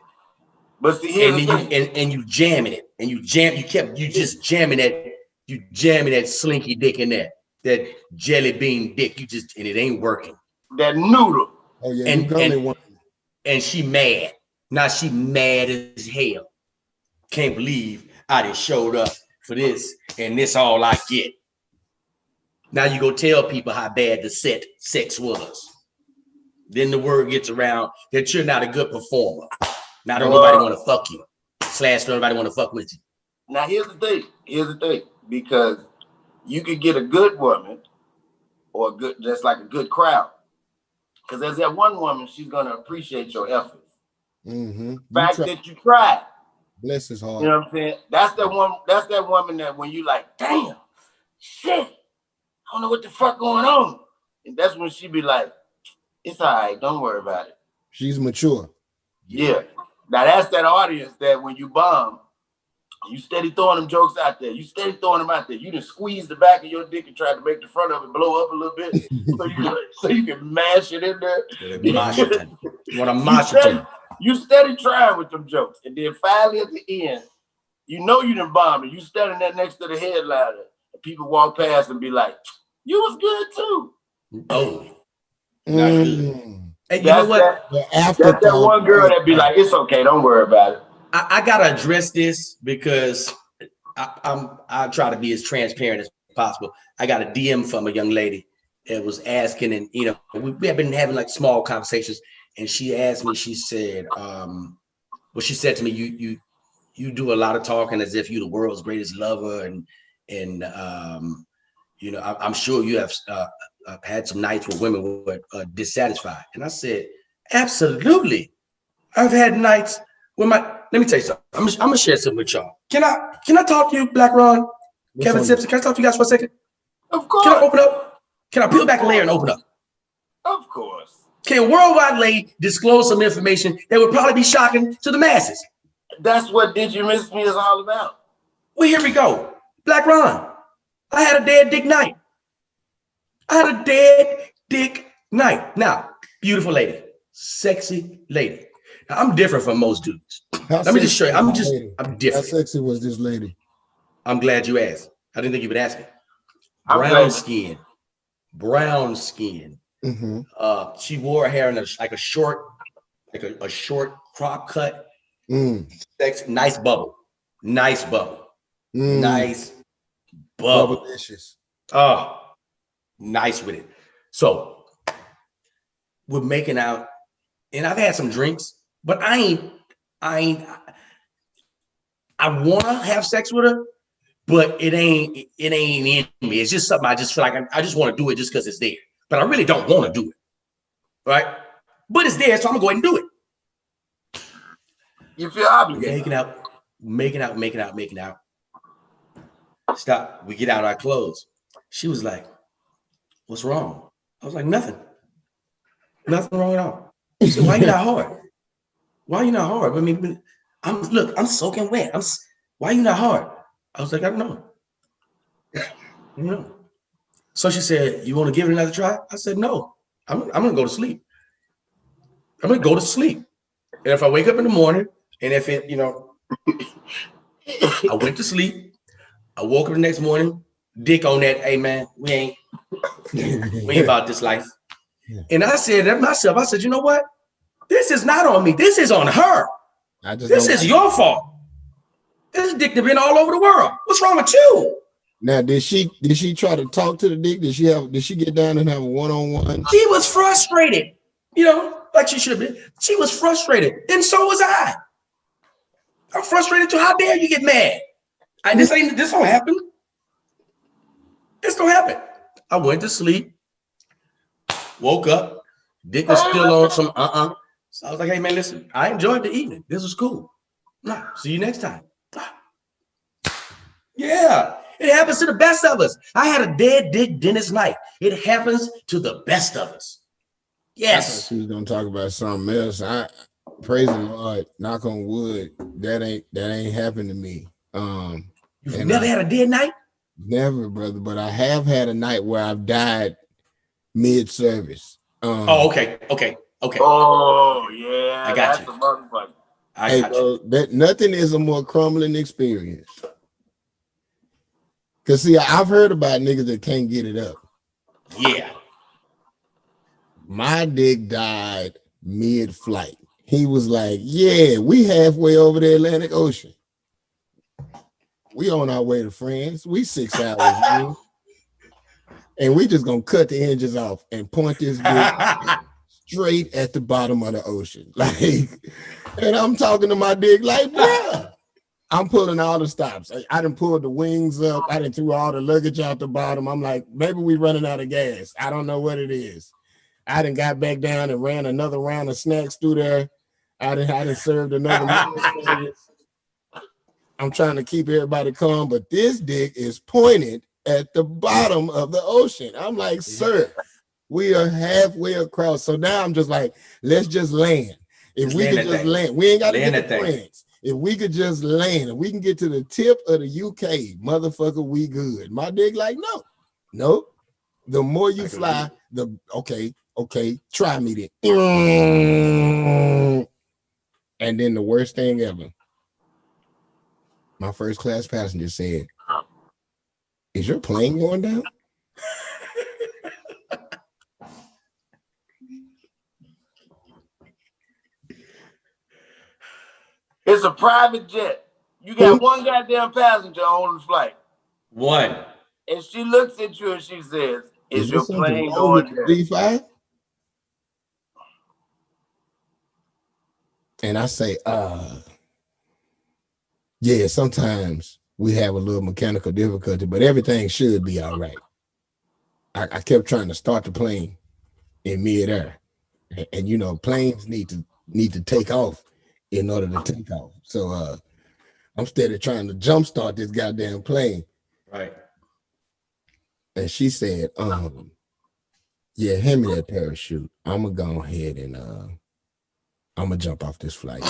but see,
and you jamming it, and you just jamming that slinky dick in there, that jelly bean dick. And it ain't working.
That noodle.
Oh yeah,
and she mad. Now she mad as hell. Can't believe I just showed up for this, and this all I get. Now you go tell people how bad the sex was. Then the word gets around that you're not a good performer. Now don't nobody want to fuck you. / don't nobody want to fuck with you.
Now here's the thing. Because you could get a good woman or just like a good crowd. Because there's that one woman, she's gonna appreciate your efforts.
Mm-hmm.
Fact that you tried.
Bless his heart.
You know what I'm saying? That's that woman that when you like, damn, shit, I don't know what the fuck going on. And that's when she be like, it's all right, don't worry about it.
She's mature.
Yeah. Now that's that audience that when you bomb, you steady throwing them jokes out there. You steady throwing them out there. You just squeeze the back of your dick and try to make the front of it blow up a little bit so you can mash it in there.
You want to mash it.
You steady trying with them jokes. And then finally at the end, you know you done bombed and you standing there next to the headliner. And people walk past and be like, you was good too.
Oh. Not good. Hey, you know what?
That's that one girl that be like, it's okay, don't worry about it.
I gotta address this because I try to be as transparent as possible. I got a DM from a young lady that was asking, and we have been having like small conversations, and she asked me, she said, she said to me, you do a lot of talking as if you're the world's greatest lover, and I'm sure you have had some nights where women were dissatisfied. And I said, absolutely. I've had nights where let me tell you something. I'm gonna share something with y'all. Can I talk to you, Blaq Ron, Kevin Simpson? Can I talk to you guys for a second?
Of course.
Can I open up? Can I peel back a layer and open up?
Of course.
Can Worldwide Lay disclose some information that would probably be shocking to the masses?
That's what Did You Miss Me is all about.
Well, here we go. Blaq Ron, I had a dead dick night. Now, beautiful lady, sexy lady. Now, I'm different from most dudes. Let me just show you. I'm different.
How sexy was this lady?
I'm glad you asked. I didn't think you would ask it. Brown skin.
Mm-hmm.
She wore her hair in a short crop cut. Sexy, nice bubble. Nice bubble.
Bubblicious.
Oh, nice with it. So we're making out, and I've had some drinks, but I want to have sex with her, but it ain't in me. It's just something I just feel like I just want to do it just because it's there, but I really don't want to do it, right? But it's there, so I'm gonna go ahead and do it.
You feel obligated.
Making out. Stop. We get out our clothes. She was like, "What's wrong?" I was like, "Nothing. Nothing wrong at all." She said, "Why you not hard? Why you not hard?" I mean, I'm soaking wet. Why you not hard? I was like, "I don't know." So she said, "You want to give it another try?" I said, "No. I'm gonna go to sleep. I'm gonna go to sleep. And if I wake up in the morning, and if it, I went to sleep, I woke up the next morning, dick on that, hey man, we ain't about this life." Yeah. And I said to myself, I said, you know what? This is not on me. This is on her. This is your fault. This dick has been all over the world. What's wrong with you?
Now, did she try to talk to the dick? Did she get down and have a one-on-one?
She was frustrated, like she should be. She was frustrated, and so was I. I'm frustrated too. How dare you get mad? This don't happen. This don't happen. I went to sleep, woke up, dick was still on some So I was like, hey man, listen, I enjoyed the evening. This was cool. See you next time. Yeah, it happens to the best of us. I had a dead dick dentist night. It happens to the best of us. Yes.
I thought she was gonna talk about something else. I praise the Lord, knock on wood, that ain't happened to me.
You've never had a dead night?
Never, brother, but I have had a night where I've died mid-service.
Okay.
Oh yeah,
I got
that's a motherfucker.
Hey, bro, that nothing is a more crumbling experience. Cause see, I've heard about niggas that can't get it up.
Yeah.
My dick died mid-flight. He was like, yeah, we halfway over the Atlantic Ocean. We on our way to France. We 6 hours in. And we just gonna cut the hinges off and point this dick straight at the bottom of the ocean. Like, and I'm talking to my dick like, bruh. I'm pulling all the stops. I done pulled the wings up. I done threw all the luggage out the bottom. I'm like, maybe we running out of gas. I don't know what it is. I done got back down and ran another round of snacks through there. I done served another meal. I'm trying to keep everybody calm, but this dick is pointed at the bottom of the ocean. I'm like, sir, we are halfway across. So now I'm just like, let's just land. If we could just land, we ain't got to get to France. If we could just land, if we can get to the tip of the UK, motherfucker, we good. My dick like, no. The more you fly, the okay, try me then. And then the worst thing ever. My first class passenger said, is your plane going down?
It's a private jet. You got one goddamn passenger on the flight.
One.
And she looks at you and she says, is your plane
going
down?
G5? And I say, yeah, sometimes we have a little mechanical difficulty, but everything should be all right. I kept trying to start the plane in midair. And you know, planes need to take off in order to take off. So I'm steady trying to jumpstart this goddamn plane.
Right.
And she said, yeah, hand me that parachute. I'm gonna go ahead and I'm gonna jump off this flight.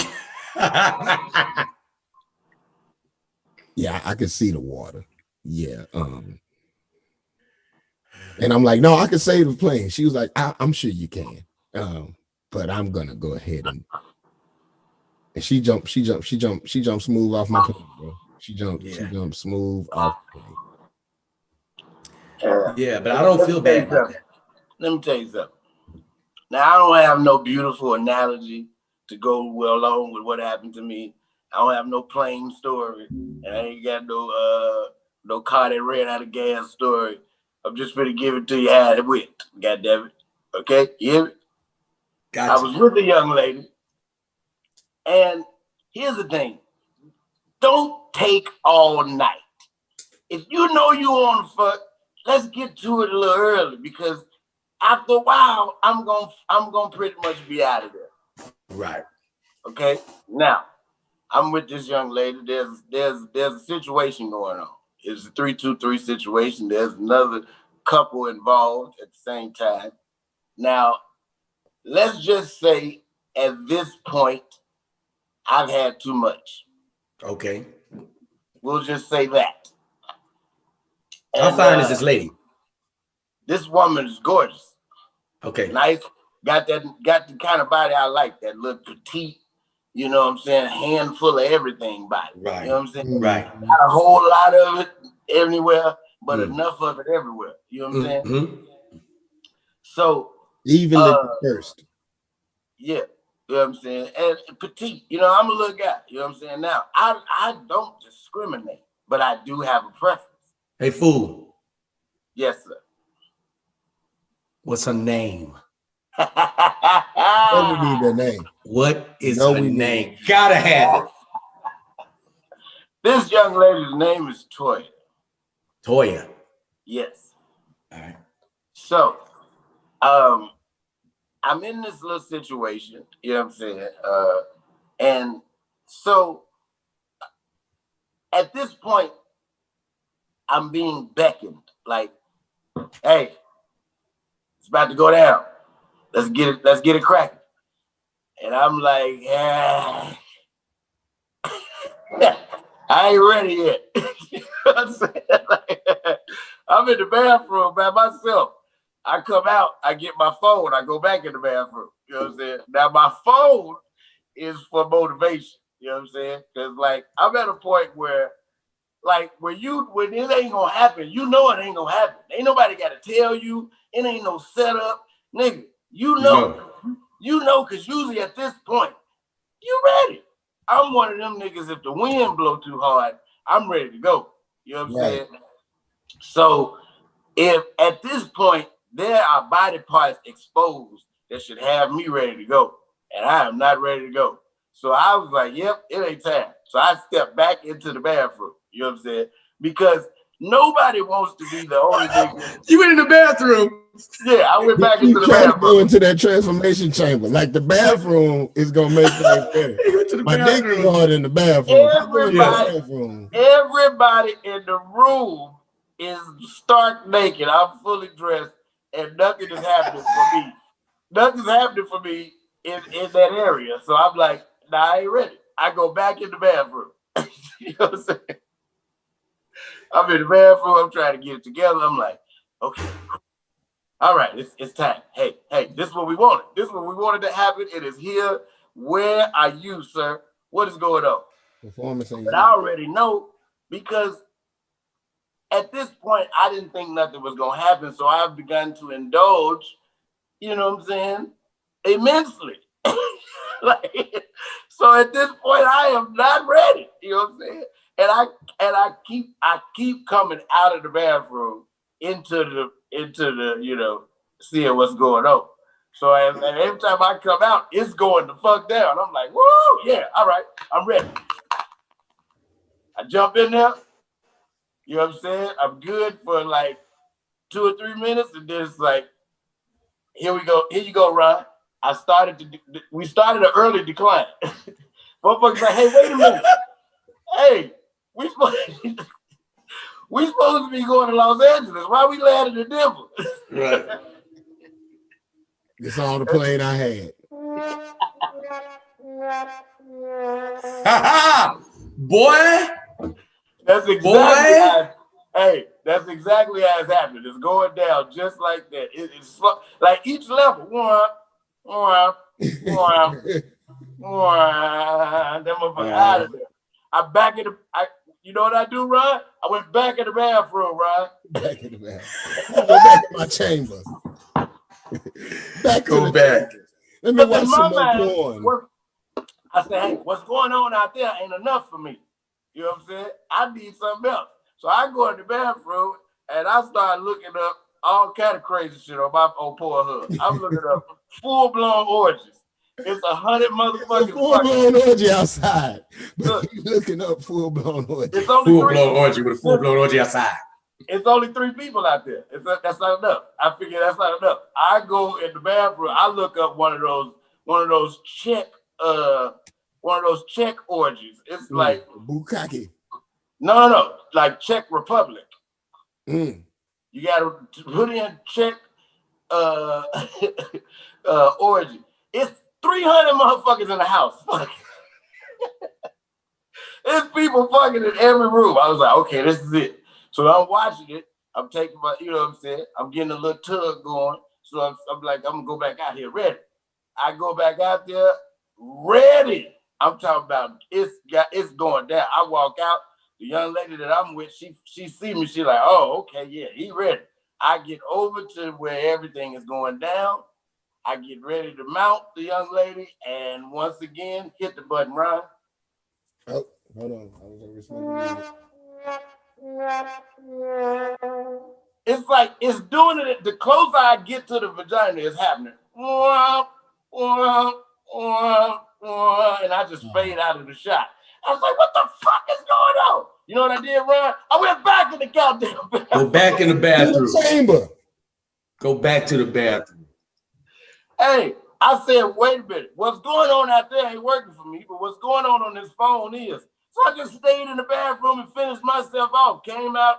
Yeah, I can see the water. Yeah. And I'm like, no, I can save the plane. She was like, I'm sure you can. But I'm gonna go ahead and she jumped smooth off my plane, bro. She jumped smooth off the plane.
Yeah, but I don't feel bad about that.
Let me tell you something. Now, I don't have no beautiful analogy to go along with what happened to me. I don't have no plane story. And I ain't got no car that ran out of gas story. I'm just gonna give it to you how it went. God damn it. Okay? You hear me? Gotcha. I was with a young lady. And here's the thing. Don't take all night. If you know you want to fuck, let's get to it a little early, because after a while, I'm gonna pretty much be out of there.
Right.
Okay. Now, I'm with this young lady. There's a situation going on. It's a 3-2-3 situation. There's another couple involved at the same time. Now, let's just say at this point, I've had too much.
Okay.
We'll just say that.
How fine is this lady?
This woman is gorgeous.
Okay.
Nice. Got the kind of body I like, that little petite, you know what I'm saying, handful of everything body.
Right.
You know what I'm saying?
Right.
Not a whole lot of it anywhere, but enough of it everywhere. You know what I'm saying?
Mm-hmm.
So
even the first.
Yeah. You know what I'm saying? And petite, you know, I'm a little guy. You know what I'm saying? Now, I don't discriminate, but I do have a preference.
Hey, fool.
Yes, sir.
What's her name?
Oh, we need her name.
What is her name? Gotta have it.
This young lady's name is Toya.
Toya.
Yes.
All right.
So, I'm in this little situation, you know what I'm saying? And so at this point, I'm being beckoned, like, hey, it's about to go down. Let's get it cracking. And I'm like, yeah, I ain't ready yet. You know what I'm saying? Like, I'm in the bathroom by myself. I come out, I get my phone, I go back in the bathroom. You know what I'm saying? Now my phone is for motivation. You know what I'm saying? Because like I'm at a point where, like, when it ain't gonna happen, you know it ain't gonna happen. Ain't nobody gotta tell you. It ain't no setup, nigga. You know, because usually at this point, you ready. I'm one of them niggas. If the wind blow too hard, I'm ready to go. You know what I'm saying? So if at this point there are body parts exposed that should have me ready to go, and I am not ready to go. So I was like, yep, it ain't time. So I stepped back into the bathroom. You know what I'm saying? Because nobody wants to be the only nigga.
You went in the bathroom.
Yeah, I went back into the
bathroom.
bathroom.
Go into that transformation chamber. Like the bathroom is gonna make things better. My dick is hard in the bathroom.
Everybody in the room is stark naked. I'm fully dressed, and nothing is happening for me. Nothing's happening for me in that area. So I'm like, nah, I ain't ready. I go back in the bathroom. You know what I'm saying? I'm in the bathroom. I'm trying to get it together. I'm like, okay. All right, it's time. Hey, this is what we wanted. This is what we wanted to happen. It is here. Where are you, sir? What is going on?
Performance.
But I already know, because at this point, I didn't think nothing was going to happen. So I've begun to indulge, you know what I'm saying, immensely. So at this point, I am not ready. You know what I'm saying? And I keep coming out of the bathroom into the you know, seeing what's going on. So and every time I come out, it's going the fuck down. I'm like, woo, yeah, all right, I'm ready. I jump in there, you know what I'm saying? I'm good for like 2 or 3 minutes, and then it's like, here we go, here you go, Ron. We started an early decline. Motherfuckers like, hey, wait a minute. Hey, we supposed to be going to Los Angeles. Why we landed in Denver?
Right.
It's all the plane I had.
Boy.
That's exactly how it's happening. It's going down just like that. It's like each level. That motherfucker out of there. You know what I do, Ron? I went back in the bathroom, Ron.
Back in the bathroom. Go back in my chamber.
Go back.
Let me watch some more porn.
I said, hey, what's going on out there ain't enough for me. You know what I'm saying? I need something else. So I go in the bathroom and I start looking up all kind of crazy shit on my old Pornhub. I'm looking up full-blown orgies. It's 100 motherfucking
full-blown orgy outside. But you looking up full-blown orgy.
It's only
full-blown orgy with a full-blown orgy outside.
It's only 3 people out there. That's not enough. I figure that's not enough. I go in the bathroom. I look up one of those Czech orgies. It's like
bukkake.
No, like Czech Republic.
Mm.
You gotta put in Czech orgy. It's 300 motherfuckers in the house. There's people fucking in every room. I was like, okay, this is it. So I'm watching it. I'm taking my, you know what I'm saying? I'm getting a little tug going. So I'm like, I'm gonna go back out here ready. I go back out there ready. I'm talking about it's going down. I walk out. The young lady that I'm with, she see me. She like, oh, okay, yeah, he ready. I get over to where everything is going down. I get ready to mount the young lady, and once again, hit the button, Ron.
Oh, hold on. I was over smoking.
It's like it's doing it. The closer I get to the vagina, it's happening. And I just fade out of the shot. I was like, what the fuck is going on? You know what I did, Ron? I went back in the goddamn bathroom.
Go back in the bathroom.
In the chamber.
Go back to the bathroom.
Hey, I said, wait a minute. What's going on out there ain't working for me, but what's going on this phone is. So I just stayed in the bathroom and finished myself off. Came out,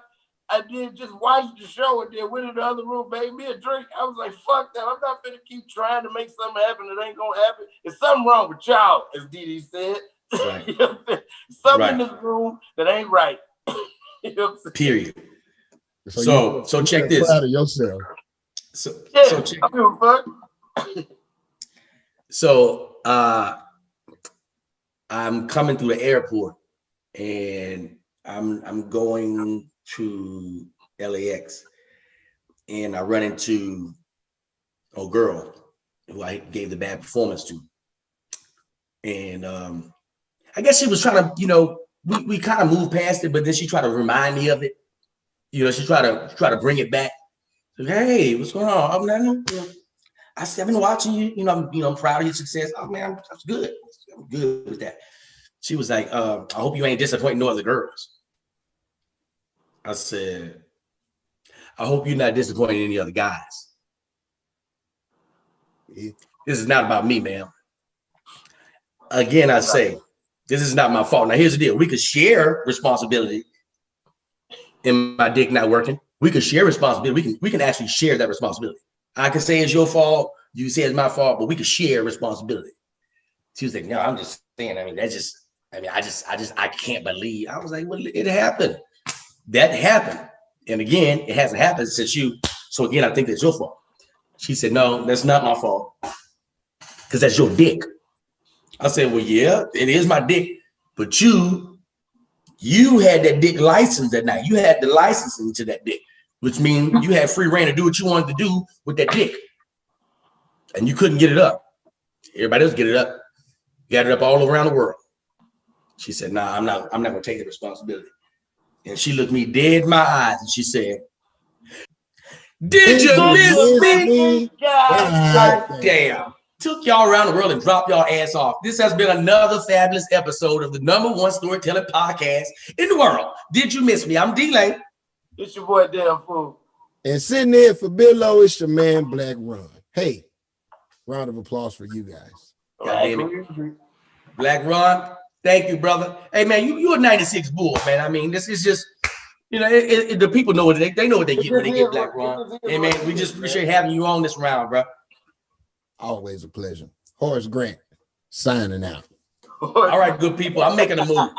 I did just watch the show and then went in the other room, made me a drink. I was like, fuck that. I'm not gonna keep trying to make something happen that ain't gonna happen. There's something wrong with y'all, as Didi said.
Right.
You know something in this room that ain't right. You know
period. So check this.
Proud of yourself.
So check.
I give a fuck.
So I'm coming through the airport and I'm going to LAX and I run into a girl who I gave the bad performance to. And I guess she was trying to, we kind of moved past it, but then she tried to remind me of it. She tried to bring it back. Like, hey, what's going on? I said, I've been watching you. I'm proud of your success. Oh man, that's good. I'm good with that. She was like, I hope you ain't disappointing no other girls. I said, I hope you're not disappointing any other guys. This is not about me, ma'am. Again, I say, this is not my fault. Now, here's the deal. We could share responsibility in my dick not working. We could share responsibility. We can actually share that responsibility. I can say it's your fault. You can say it's my fault, but we could share responsibility. She was like, no, I'm just saying. I can't believe. I was like, well, it happened. That happened. And again, it hasn't happened since you. So again, I think that's your fault. She said, no, that's not my fault. Because that's your dick. I said, well, yeah, it is my dick. But you had that dick license that night. You had the licensing to that dick, which means you had free reign to do what you wanted to do with that dick. And you couldn't get it up. Everybody else get it up. Got it up all around the world. She said, nah, I'm not gonna take the responsibility. And she looked me dead in my eyes and she said, did you miss me? God damn. Took y'all around the world and dropped y'all ass off. This has been another fabulous episode of the #1 storytelling podcast in the world. Did you miss me? I'm D-Lane.
It's your boy, Damn Fool.
And sitting there for Billo, it's your man, Blaq Ron. Hey, round of applause for you guys.
God damn it. Blaq Ron, thank you, brother. Hey, man, you a 96 bull, man. I mean, this is just, the people know what they know what they get when they get Blaq Ron. Hey, man, we just appreciate having you on this round, bro.
Always a pleasure. Horace Grant, signing out.
All right, good people. I'm making a move.